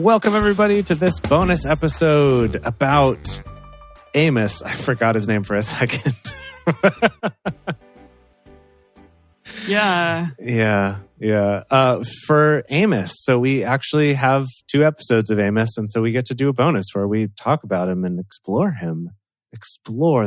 Welcome, everybody, to this bonus episode about Amos. I forgot his name for a second. Yeah. For Amos. So we actually have 2 episodes of Amos, and so we get to do a bonus where we talk about him and explore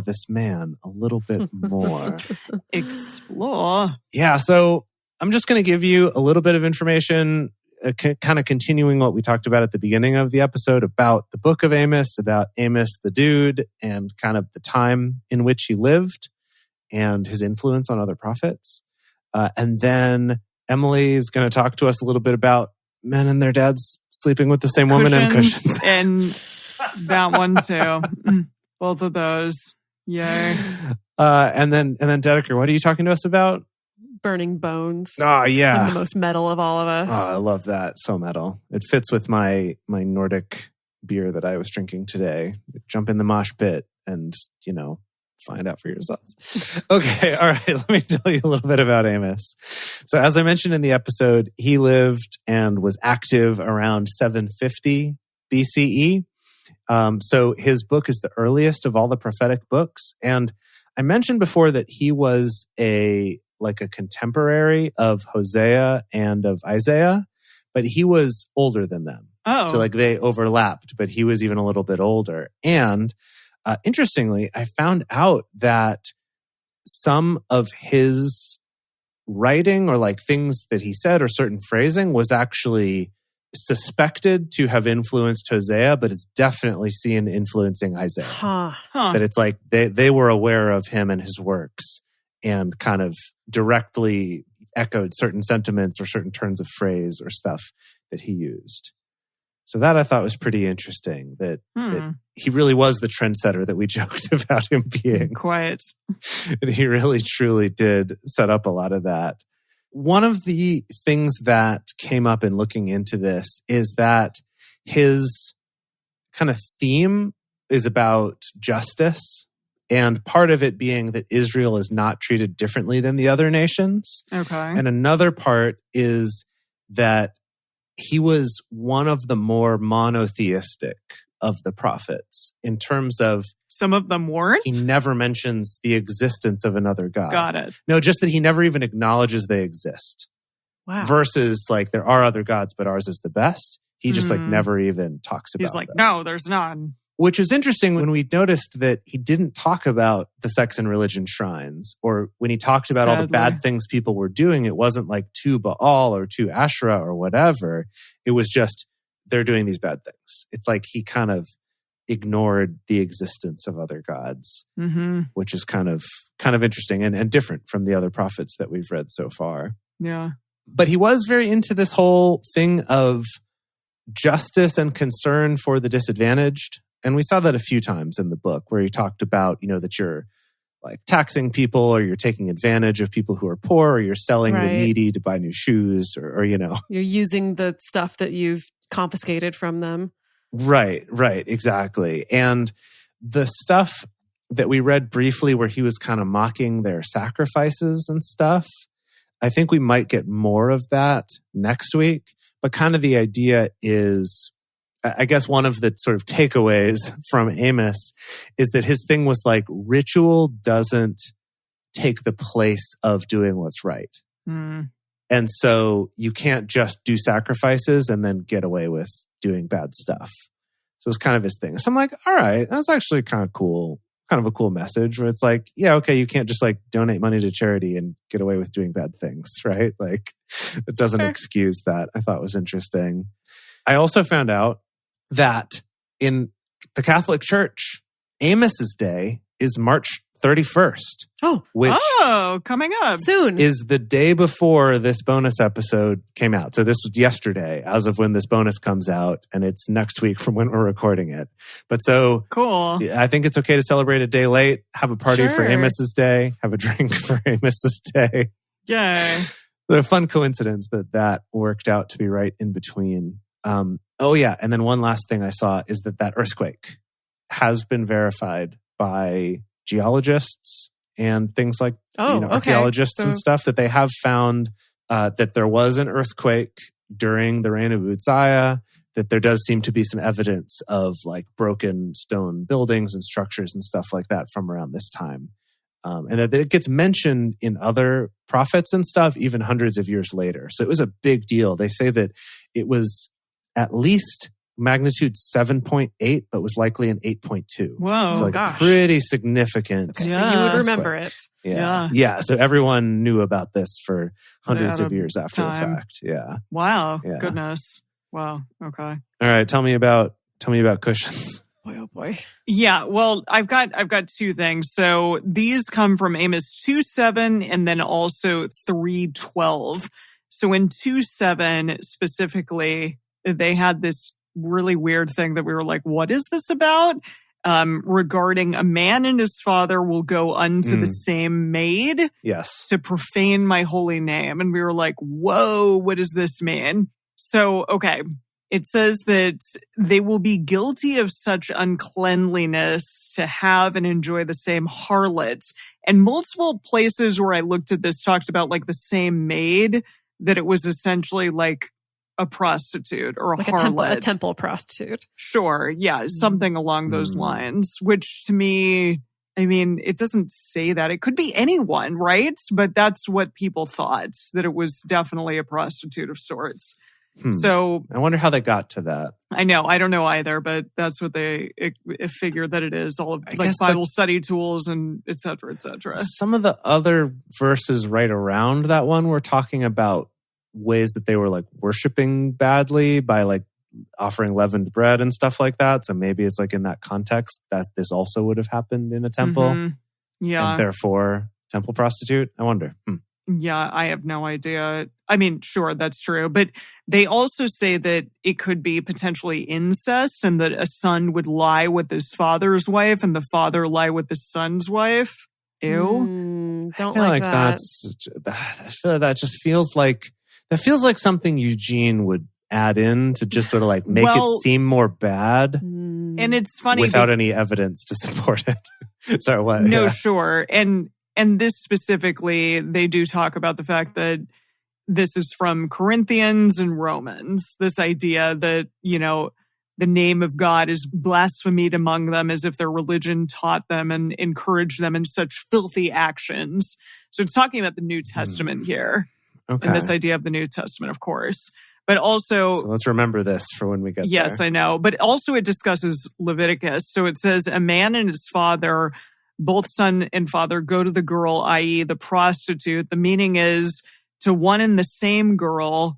this man a little bit more. Explore. Yeah, so I'm just going to give you a little bit of information, kind of continuing what we talked about at the beginning of the episode about the book of Amos, about Amos the dude, and kind of the time in which he lived and his influence on other prophets. And then Emily is going to talk to us a little bit about men and their dads sleeping with the same woman and cushions. And that one too. Both of those. Yay. And then Dedeker, what are you talking to us about? Burning bones. Oh, yeah. I'm the most metal of all of us. Oh, I love that. So metal. It fits with my Nordic beer that I was drinking today. Jump in the mosh pit and, find out for yourself. Okay, all right. Let me tell you a little bit about Amos. So as I mentioned in the episode, he lived and was active around 750 BCE. So his book is the earliest of all the prophetic books. And I mentioned before that he was a contemporary of Hosea and of Isaiah, but he was older than them. Oh. So they overlapped, but he was even a little bit older. And interestingly, I found out that some of his writing or things that he said or certain phrasing was actually suspected to have influenced Hosea, but it's definitely seen influencing Isaiah. Huh. That it's they were aware of him and his works and kind of directly echoed certain sentiments or certain turns of phrase or stuff that he used. So that I thought was pretty interesting, that he really was the trendsetter that we joked about him being. Quite. And he really, truly did set up a lot of that. One of the things that came up in looking into this is that his kind of theme is about justice, and part of it being that Israel is not treated differently than the other nations. Okay. And another part is that he was one of the more monotheistic of the prophets in terms of... Some of them weren't? He never mentions the existence of another God. Got it. No, just that he never even acknowledges they exist. Wow. Versus there are other gods, but ours is the best. He just never even talks about it. He's no, there's none. Which is interesting when we noticed that he didn't talk about the sex and religion shrines, or when he talked about all the bad things people were doing, it wasn't to Baal or to Asherah or whatever. It was just, they're doing these bad things. It's he kind of ignored the existence of other gods, which is kind of interesting and different from the other prophets that we've read so far. Yeah. But he was very into this whole thing of justice and concern for the disadvantaged. And we saw that a few times in the book where he talked about, that you're taxing people, or you're taking advantage of people who are poor, or you're selling the needy to buy new shoes, or you're using the stuff that you've confiscated from them. Right, exactly. And the stuff that we read briefly where he was kind of mocking their sacrifices and stuff, I think we might get more of that next week. But kind of the idea is, I guess one of the sort of takeaways from Amos is that his thing was ritual doesn't take the place of doing what's right. And so you can't just do sacrifices and then get away with doing bad stuff. So it's kind of his thing. So I'm all right, that's actually kind of cool. Kind of a cool message where it's yeah, okay, you can't just donate money to charity and get away with doing bad things, right? It doesn't excuse that. I thought was interesting. I also found out that in the Catholic Church, Amos's day is March 31st. Oh, which coming up soon is the day before this bonus episode came out. So this was yesterday as of when this bonus comes out, and it's next week from when we're recording it. But so cool. I think it's okay to celebrate a day late, have a party for Amos's day, have a drink for Amos's day. Yay. The fun coincidence that worked out to be right in between. And then one last thing I saw is that earthquake has been verified by geologists and things archaeologists and stuff, that they have found that there was an earthquake during the reign of Uzziah, that there does seem to be some evidence of like broken stone buildings and structures and stuff like that from around this time. And that it gets mentioned in other prophets and stuff, even hundreds of years later. So it was a big deal. They say that it was at least magnitude 7.8, but was likely an 8.2. Whoa, so like gosh. pretty significant. Okay, so you would remember it. Yeah. So everyone knew about this for hundreds Yeah, of years after the time. fact. Yeah. Wow. Yeah. Goodness. Wow. Okay. All right. Tell me about cushions. Boy, oh boy. Yeah, well, I've got two things. So these come from Amos 2:7 and then also 3:12. So in 2:7 specifically, they had this really weird thing that we were like, what is this about? Regarding a man and his father will go unto the same maid Yes. to profane my holy name. And we were like, whoa, what does this mean? So, okay. It says that they will be guilty of such uncleanliness to have and enjoy the same harlot. And multiple places where I looked at this talked about like the same maid, that it was essentially like a prostitute or a Like harlot. a temple prostitute. Sure. Yeah. Something along those lines, which to me, I mean, it doesn't say that. It could be anyone, right? But that's what people thought, that it was definitely a prostitute of sorts. So I wonder how they got to that. I know. I don't know either, but that's what they figure that it is. All of like Bible study tools and et cetera, et cetera. Some of the other verses right around that one were talking about ways that they were like worshiping badly by like offering leavened bread and stuff like that. So maybe it's like in that context that this also would have happened in a temple. Yeah. And therefore temple prostitute. I wonder. Yeah, I have no idea. I mean, sure, that's true. But they also say that it could be potentially incest and that a son would lie with his father's wife and the father lie with the son's wife. Ew. Don't I feel like that. I feel like that just feels like something Eugene would add in to just sort of like make it seem more bad. And it's funny. Without any evidence to support it. Sorry, what? No, sure. And this specifically, they do talk about the fact that this is from Corinthians and Romans. This idea that, you know, the name of God is blasphemed among them as if their religion taught them and encouraged them in such filthy actions. So it's talking about the New Testament here. Okay. And this idea of the New Testament, of course. But also... So let's remember this for when we get there. Yes, I know. But also it discusses Leviticus. So it says, a man and his father... both son and father go to the girl, i.e. the prostitute. The meaning is to one and the same girl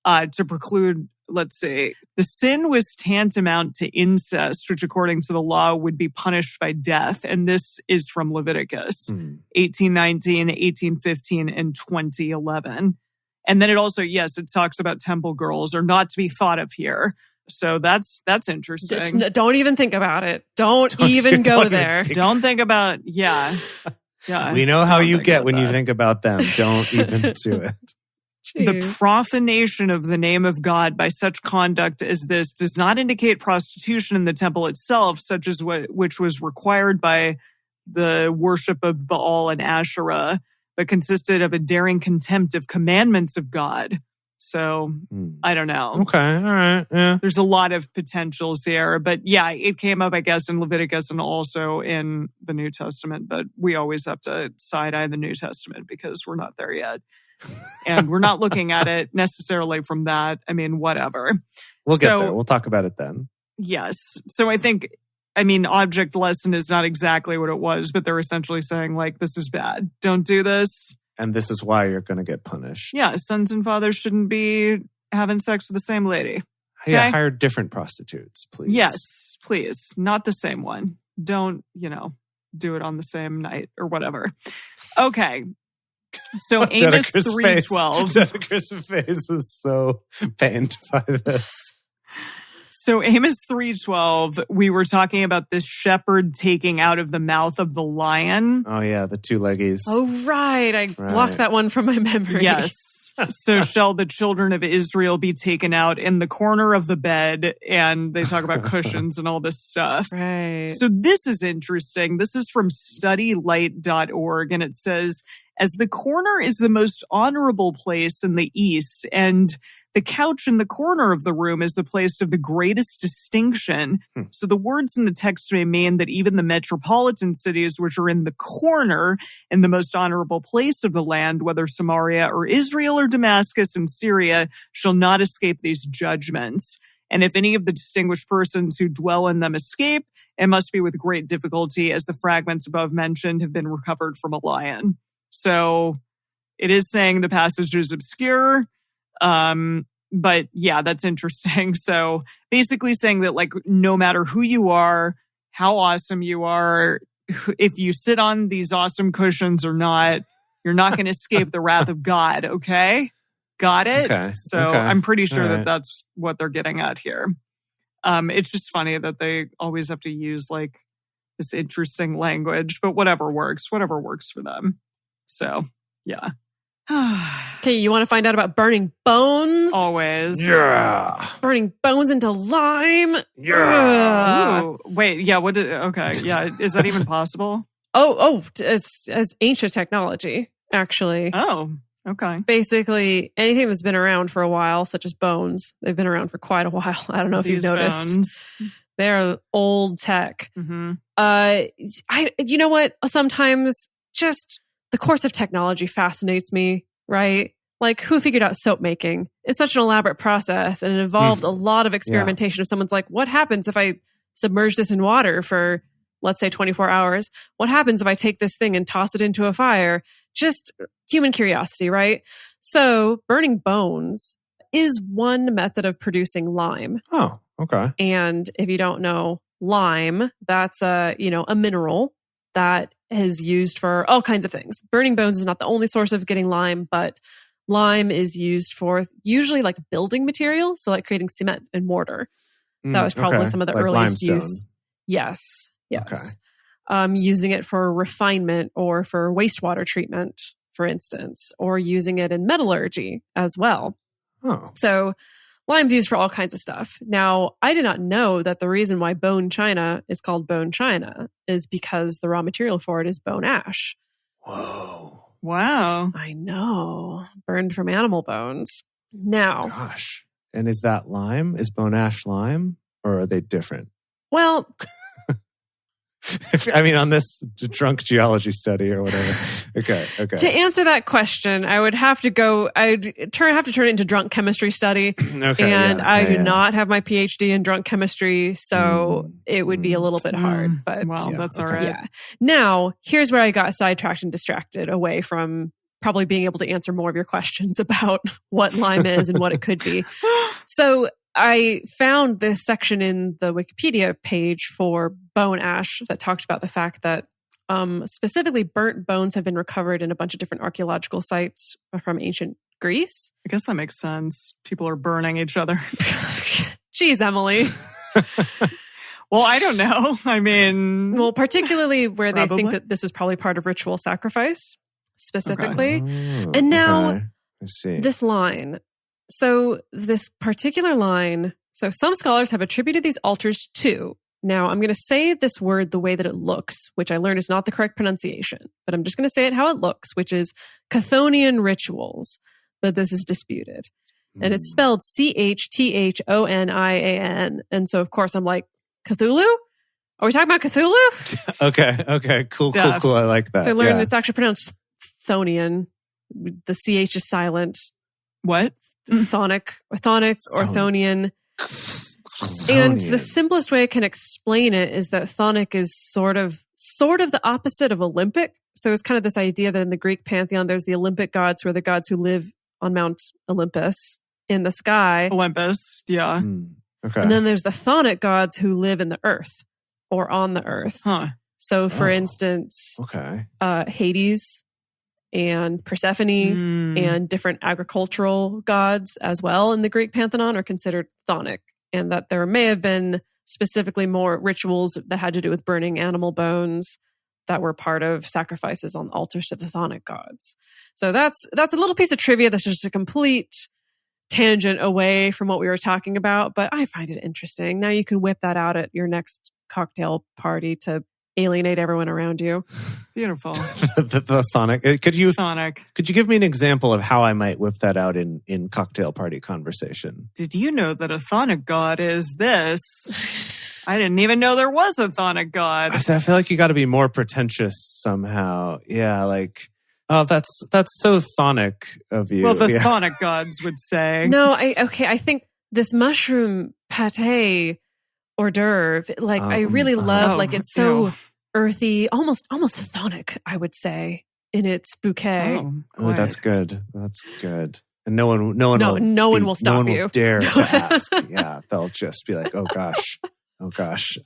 to preclude, let's say, the sin was tantamount to incest, which according to the law would be punished by death. And this is from Leviticus 18:19, 18:15, and 20:11. And then it also, yes, it talks about temple girls are not to be thought of here. So that's interesting. Don't even think about it. Don't even go there. Don't think about, yeah. We know how you get when you think about them. Don't even do it. Jeez. The profanation of the name of God by such conduct as this does not indicate prostitution in the temple itself, such as which was required by the worship of Baal and Asherah, but consisted of a daring contempt of commandments of God. So, I don't know. Okay, all right, yeah. There's a lot of potentials here. But yeah, it came up, I guess, in Leviticus and also in the New Testament. But we always have to side-eye the New Testament because we're not there yet. And we're not looking at it necessarily from that. I mean, whatever. We'll get there. We'll talk about it then. Yes. So I think, object lesson is not exactly what it was, but they're essentially saying, like, this is bad. Don't do this. And this is why you're going to get punished. Yeah, sons and fathers shouldn't be having sex with the same lady. Okay? Yeah, hire different prostitutes, please. Yes, please. Not the same one. Don't, do it on the same night or whatever. Okay. So Amos 3:12. Dedicus' face is so pained by this. So Amos 3:12, we were talking about this shepherd taking out of the mouth of the lion. Oh yeah, the two leggies. Oh right, I blocked that one from my memory. Yes. So shall the children of Israel be taken out in the corner of the bed, and they talk about cushions and all this stuff. Right. So this is interesting. This is from studylight.org, and it says, as the corner is the most honorable place in the East, and the couch in the corner of the room is the place of the greatest distinction. So the words in the text may mean that even the metropolitan cities, which are in the corner in the most honorable place of the land, whether Samaria or Israel or Damascus and Syria, shall not escape these judgments. And if any of the distinguished persons who dwell in them escape, it must be with great difficulty, as the fragments above mentioned have been recovered from a lion. So it is saying the passage is obscure. But yeah, that's interesting. So basically saying that, like, no matter who you are, how awesome you are, if you sit on these awesome cushions or not, you're not going to escape the wrath of God. Okay. Got it? Okay. So Okay. I'm pretty sure All that right. that's what they're getting at here. It's just funny that they always have to use like this interesting language, but whatever works for them. So yeah. Okay, you want to find out about burning bones? Always. Yeah. Burning bones into lime? Yeah. Ooh, wait, yeah, okay, yeah, is that even possible? It's ancient technology, actually. Oh, okay. Basically, anything that's been around for a while, such as bones, they've been around for quite a while. I don't know if you've These noticed. bones. They're old tech. Mm-hmm. You know what? Sometimes just the course of technology fascinates me, right? Like, who figured out soap making? It's such an elaborate process, and it involved a lot of experimentation. If someone's like, what happens if I submerge this in water for, let's say, 24 hours? What happens if I take this thing and toss it into a fire? Just human curiosity, right? So burning bones is one method of producing lime. Oh, okay. And if you don't know, lime, that's a mineral that is used for all kinds of things. Burning bones is not the only source of getting lime, but lime is used for usually like building materials, so like creating cement and mortar. That was probably some of the like earliest limestone. use. Yes. Okay. Using it for refinement or for wastewater treatment, for instance, or using it in metallurgy as well. Oh. So lime's used for all kinds of stuff. Now, I did not know that the reason why bone china is called bone china is because the raw material for it is bone ash. Whoa. Wow. I know. Burned from animal bones. Now, Gosh. And is that lime? Is bone ash lime? Or are they different? well, I mean, on this drunk geology study or whatever. Okay. to answer that question, I would have to go, have to turn it into drunk chemistry study. Okay. And yeah, I yeah, do yeah. not have my PhD in drunk chemistry, so it would be a little bit hard. But well, Yeah, that's all okay. right. yeah. Now, here's where I got sidetracked and distracted away from probably being able to answer more of your questions about what lime is and what it could be. So I found this section in the Wikipedia page for bone ash that talked about the fact that specifically burnt bones have been recovered in a bunch of different archaeological sites from ancient Greece. I guess that makes sense. People are burning each other. Jeez, Emily. Well, I don't know. I mean, Well, particularly where they think Probably. that this was probably part of ritual sacrifice, specifically. Oh, And now okay. I see. this line. So this particular line, so some scholars have attributed these altars to. Now, I'm going to say this word the way that it looks, which I learned is not the correct pronunciation, but I'm just going to say it how it looks, which is Chthonian rituals, but this is disputed. And it's spelled Chthonian. And so, of course, I'm like, Cthulhu? Are we talking about Cthulhu? Okay. Cool. Duff. I like that. So I learned Yeah. it's actually pronounced Chthonian. The CH is silent. what? Chthonic or Chthonian. And the simplest way I can explain it is that chthonic is sort of the opposite of Olympic. So it's kind of this idea that in the Greek pantheon, there's the Olympic gods who are the gods who live on Mount Olympus in the sky. Olympus. Yeah. Okay. And then there's the chthonic gods who live in the earth or on the earth. Huh. So for Oh. instance, Okay. Hades and Persephone and different agricultural gods as well in the Greek pantheon are considered chthonic, and that there may have been specifically more rituals that had to do with burning animal bones that were part of sacrifices on altars to the chthonic gods. So that's a little piece of trivia that's just a complete tangent away from what we were talking about, but I find it interesting. Now you can whip that out at your next cocktail party to alienate everyone around you. Beautiful. the chthonic. Could you Chthonic. give me an example of how I might whip that out in cocktail party conversation? Did you know that a chthonic god is this? I didn't even know there was a chthonic god. I feel like you got to be more pretentious somehow. Yeah, like, oh, that's so chthonic of you. Well, the chthonic gods would say. No, I think this mushroom pate hors d'oeuvre, like I really love, like it's so earthy, almost chthonic, I would say, in its bouquet. Oh, that's good. That's good. And no one will stop you. No one will dare to ask. Yeah, they'll just be like, oh gosh,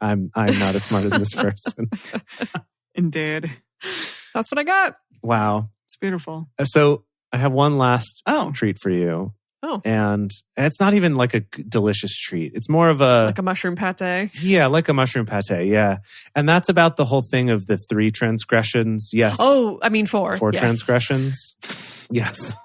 I'm not as smart as this person. Indeed. That's what I got. Wow. It's beautiful. So I have one last treat for you. Oh. And it's not even like a delicious treat. It's more of like a mushroom pate. Yeah, like a mushroom pate. Yeah. And that's about the whole thing of the 3 transgressions. Yes. Oh, I mean 4. 4 transgressions. Yes.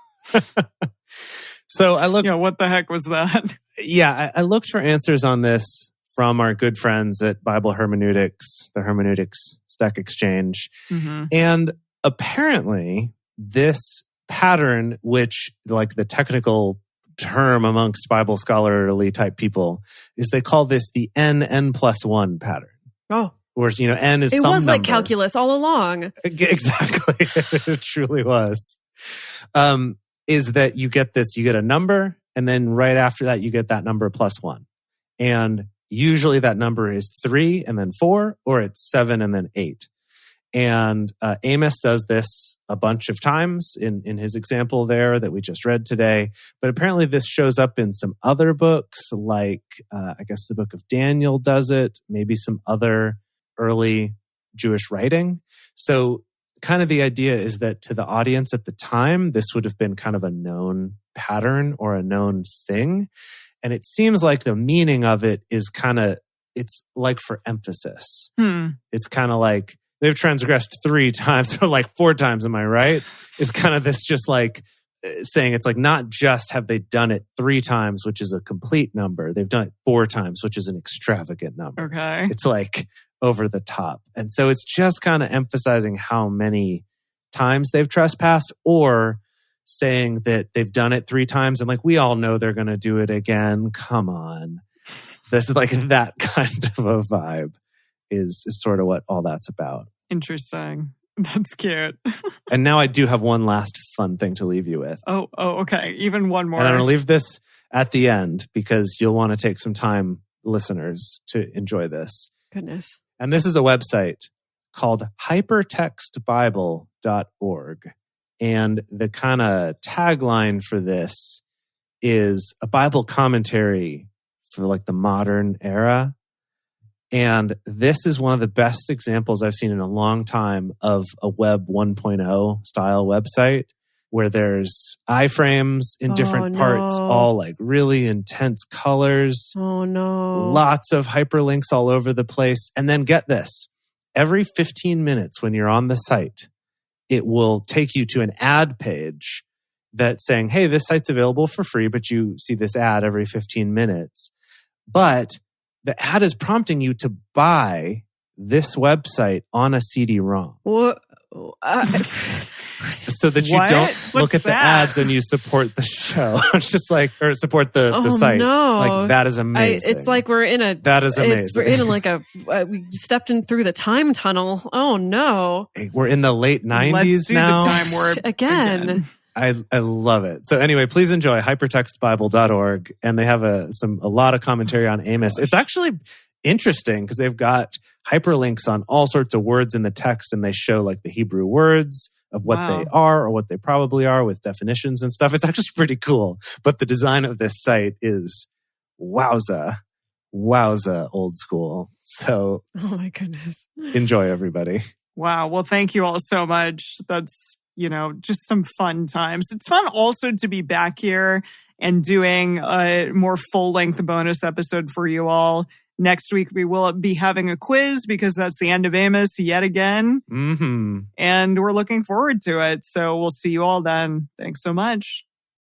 So I looked. Yeah, what the heck was that? Yeah, I looked for answers on this from our good friends at Bible Hermeneutics, the Hermeneutics Stack Exchange. Mm-hmm. And apparently this pattern, which like the technical term amongst Bible scholarly type people, is they call this the n+1 pattern. Oh. Whereas, n is it some was number. Like calculus all along. Exactly. It truly was. Is that you get a number, and then right after that, you get that number +1. And usually that number is 3 and then 4, or it's 7 and then 8. And Amos does this a bunch of times in his example there that we just read today. But apparently this shows up in some other books, like I guess the book of Daniel does it, maybe some other early Jewish writing. So kind of the idea is that to the audience at the time, this would have been kind of a known pattern or a known thing. And it seems like the meaning of it is it's like for emphasis. It's kind of like, they've transgressed 3 times or like 4 times, am I right? It's kind of this just like saying it's like not just have they done it 3 times, which is a complete number. They've done it 4 times, which is an extravagant number. Okay. It's like over the top. And so it's just kind of emphasizing how many times they've trespassed, or saying that they've done it 3 times and like we all know they're going to do it again. Come on. This is like that kind of a vibe. Is sort of what all that's about. Interesting. That's cute. And now I do have one last fun thing to leave you with. Oh, okay. Even one more. And I'm going to leave this at the end because you'll want to take some time, listeners, to enjoy this. Goodness. And this is a website called hypertextbible.org. And the kind of tagline for this is a Bible commentary for like the modern era. And this is one of the best examples I've seen in a long time of a Web 1.0 style website where there's iframes in different parts, all like really intense colors. Oh, no. Lots of hyperlinks all over the place. And then get this, every 15 minutes when you're on the site, it will take you to an ad page that's saying, hey, this site's available for free, but you see this ad every 15 minutes. But the ad is prompting you to buy this website on a CD-ROM. What? So that you don't look at the ads and you support the show. It's just like, or support the site. No. Like, that is amazing. It's like we're in a... That is amazing. We're in like a... we stepped in through the time tunnel. Oh, no. We're in the late 90s Let's do now. The time warp again. I love it. So anyway, please enjoy hypertextbible.org. And they have a lot of commentary on Amos. It's actually interesting because they've got hyperlinks on all sorts of words in the text, and they show like the Hebrew words of what they are or what they probably are with definitions and stuff. It's actually pretty cool. But the design of this site is wowza old school. So oh my goodness. Enjoy, everybody. Wow. Well, thank you all so much. That's, just some fun times. It's fun also to be back here and doing a more full-length bonus episode for you all. Next week, we will be having a quiz because that's the end of Amos yet again. Mm-hmm. And we're looking forward to it. So we'll see you all then. Thanks so much.